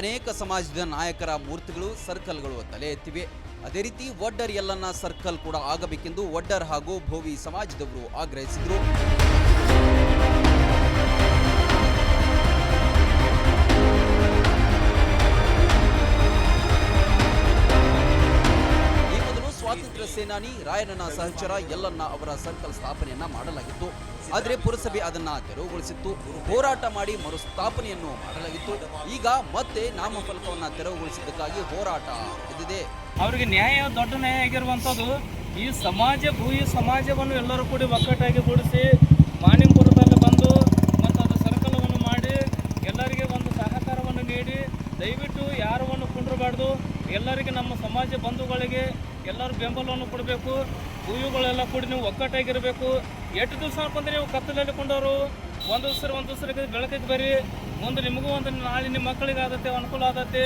ಅನೇಕ ಸಮಾಜದ ನಾಯಕರ ಮೂರ್ತಿಗಳು ಸರ್ಕಲ್ಗಳು ತಲೆ ಎತ್ತಿವೆ. ಅದೇ ರೀತಿ ಒಡ್ಡರ್ ಯಲ್ಲಣ್ಣ ಸರ್ಕಲ್ ಕೂಡ ಆಗಬೇಕೆಂದು ಒಡ್ಡರ್ ಹಾಗೂ ಭೋವಿ ಸಮಾಜದವರು ಆಗ್ರಹಿಸಿದರು. ಸ್ವಾತಂತ್ರ್ಯ ಸೇನಾನಿ ರಾಯಣ್ಣನ ಸಹಚರ ಯಲ್ಲಣ್ಣ ಅವರ ಸರ್ಕಲ್ ಸ್ಥಾಪನೆಯನ್ನ ಮಾಡಲಾಗಿತ್ತು. ಆದರೆ ಪುರಸಭೆ ಅದನ್ನ ತೆರವುಗೊಳಿಸಿತ್ತು. ಹೋರಾಟ ಮಾಡಿ ಮರುಸ್ಥಾಪನೆಯನ್ನು ಮಾಡಲಾಗಿತ್ತು. ಈಗ ಮತ್ತೆ ನಾಮಫಲಕವನ್ನ ತೆರವುಗೊಳಿಸಿದ್ದಕ್ಕಾಗಿ ಹೋರಾಟ ನಡೆದಿದೆ. ಅವರಿಗೆ ನ್ಯಾಯ ದೊಡ್ಡ ನ್ಯಾಯ ಆಗಿರುವಂಥದ್ದು ಈ ಸಮಾಜ ಭೂಯಿ ಸಮಾಜವನ್ನು ಎಲ್ಲರೂ ಕೂಡಿ ಒಕ್ಕಟ್ಟಾಗಿ ಕೂಡಿಸಿ ಮಾಣಿಂಪುರದಲ್ಲಿ ಬಂದು ಮತ್ತು ಅದು ಸರ್ಕಲವನ್ನು ಮಾಡಿ ಎಲ್ಲರಿಗೆ ಒಂದು ಸಹಕಾರವನ್ನು ನೀಡಿ ದಯವಿಟ್ಟು ಯಾರವನ್ನು ಕುಂಡ್ರಬಾರ್ದು. ಎಲ್ಲರಿಗೆ ನಮ್ಮ ಸಮಾಜ ಬಂಧುಗಳಿಗೆ ಎಲ್ಲರೂ ಬೆಂಬಲವನ್ನು ಕೊಡಬೇಕು. ಭೂಯಿಗಳೆಲ್ಲ ಕೂಡಿ ನೀವು ಒಕ್ಕಟ್ಟಾಗಿರಬೇಕು. ಎಷ್ಟು ದಿವಸ ಅನ್ಕೊಂಡ್ರೆ ನೀವು ಕತ್ತಲಲ್ಲಿ ಕೊಂಡವರು ಒಂದು ದಿವಸ ಬೆಳಕಿಗೆ ಬರ್ರಿ. ಮುಂದೆ ನಿಮಗೂ ಒಂದು ನಾಳೆ ನಿಮ್ಮ ಮಕ್ಕಳಿಗೆ ಆದತ್ತೆ ಅನುಕೂಲ ಆದತ್ತೆ.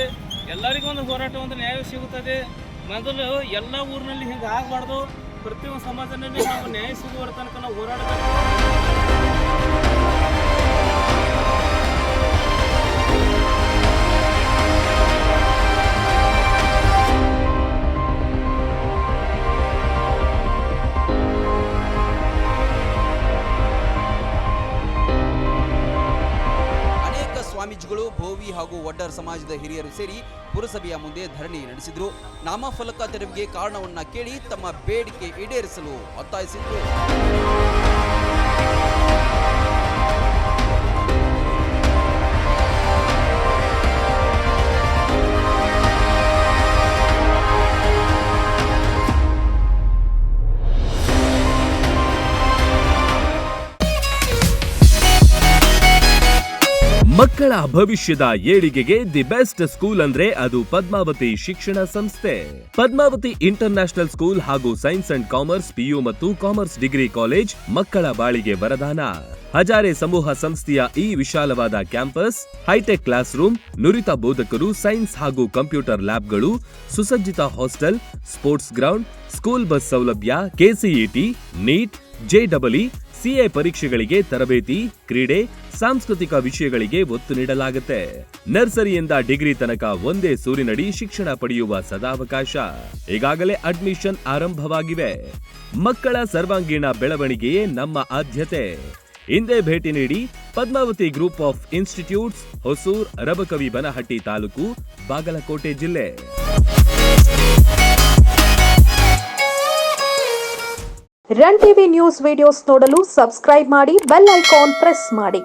ಎಲ್ಲರಿಗೂ ಒಂದು ಹೋರಾಟ ಒಂದು ನ್ಯಾಯ ಸಿಗುತ್ತದೆ. ಮೊದಲು ಎಲ್ಲ ಊರಿನಲ್ಲಿ ಹಿಂಗೆ ಆಗಬಾರ್ದು. ಪ್ರತಿಯೊಂದು ಸಮಾಜದಲ್ಲಿ ನಾವು ನ್ಯಾಯ ಸಿಗುವ ತನಕ ನಾವು ಹೋರಾಡಬೇಕು. ಸ್ವಾಮೀಜಿಗಳು ಭೋವಿ ಹಾಗೂ ಒಡ್ಡರ್ ಸಮಾಜದ ಹಿರಿಯರು ಸೇರಿ ಪುರಸಭೆಯ ಮುಂದೆ ಧರಣಿ ನಡೆಸಿದರು. ನಾಮಫಲಕ ತೆರವಿಗೆ ಕಾರಣವನ್ನ ಕೇಳಿ ತಮ್ಮ ಬೇಡಿಕೆ ಈಡೇರಿಸಲು ಒತ್ತಾಯಿಸಿದರು. ಮಕ್ಕಳ ಭವಿಷ್ಯದ ಏಳಿಗೆಗೆ ದಿ ಬೆಸ್ಟ್ ಸ್ಕೂಲ್ ಅಂದ್ರೆ ಅದು ಪದ್ಮಾವತಿ ಶಿಕ್ಷಣ ಸಂಸ್ಥೆ. ಪದ್ಮಾವತಿ ಇಂಟರ್ ನ್ಯಾಷನಲ್ ಸ್ಕೂಲ್ ಹಾಗೂ ಸೈನ್ಸ್ ಅಂಡ್ ಕಾಮರ್ಸ್ PU ಮತ್ತು ಕಾಮರ್ಸ್ ಡಿಗ್ರಿ ಕಾಲೇಜ್ ಮಕ್ಕಳ ಬಾಳಿಗೆ ವರದಾನ. ಹಜಾರೆ ಸಮೂಹ ಸಂಸ್ಥೆಯ ಈ ವಿಶಾಲವಾದ ಕ್ಯಾಂಪಸ್, ಹೈಟೆಕ್ ಕ್ಲಾಸ್ ರೂಮ್, ನುರಿತ ಬೋಧಕರು, ಸೈನ್ಸ್ ಹಾಗೂ ಕಂಪ್ಯೂಟರ್ ಲ್ಯಾಬ್ಗಳು, ಸುಸಜ್ಜಿತ hostel, sports ground, school bus ಸೌಲಭ್ಯ, KCET, ನೀಟ್, JEE, CA ಪರೀಕ್ಷೆಗಳಿಗೆ ತರಬೇತಿ, ಕ್ರೀಡೆ, ಸಾಂಸ್ಕೃತಿಕ ವಿಷಯಗಳಿಗೆ ಒತ್ತು ನೀಡಲಾಗುತ್ತೆ. ನರ್ಸರಿಯಿಂದ ಡಿಗ್ರಿ ತನಕ ಒಂದೇ ಸೂರಿನಡಿ ಶಿಕ್ಷಣ ಪಡೆಯುವ ಸದಾವಕಾಶ. ಈಗಾಗಲೇ ಅಡ್ಮಿಷನ್ ಆರಂಭವಾಗಿವೆ. ಮಕ್ಕಳ ಸರ್ವಾಂಗೀಣ ಬೆಳವಣಿಗೆಯೇ ನಮ್ಮ ಆದ್ಯತೆ. ಹಿಂದೆ ಭೇಟಿ ನೀಡಿ Padmavati group of institutes, Hosur, Rabakavi Banahatti taluk, Bagalkot ಜಿಲ್ಲೆ. ರನ್ ಟಿವಿ ನ್ಯೂಸ್ ವಿಡಿಯೋಸ್ ನೋಡಲು ಸಬ್ಸ್ಕ್ರೈಬ್ ಮಾಡಿ, ಬೆಲ್ ಐಕಾನ್ ಪ್ರೆಸ್ ಮಾಡಿ.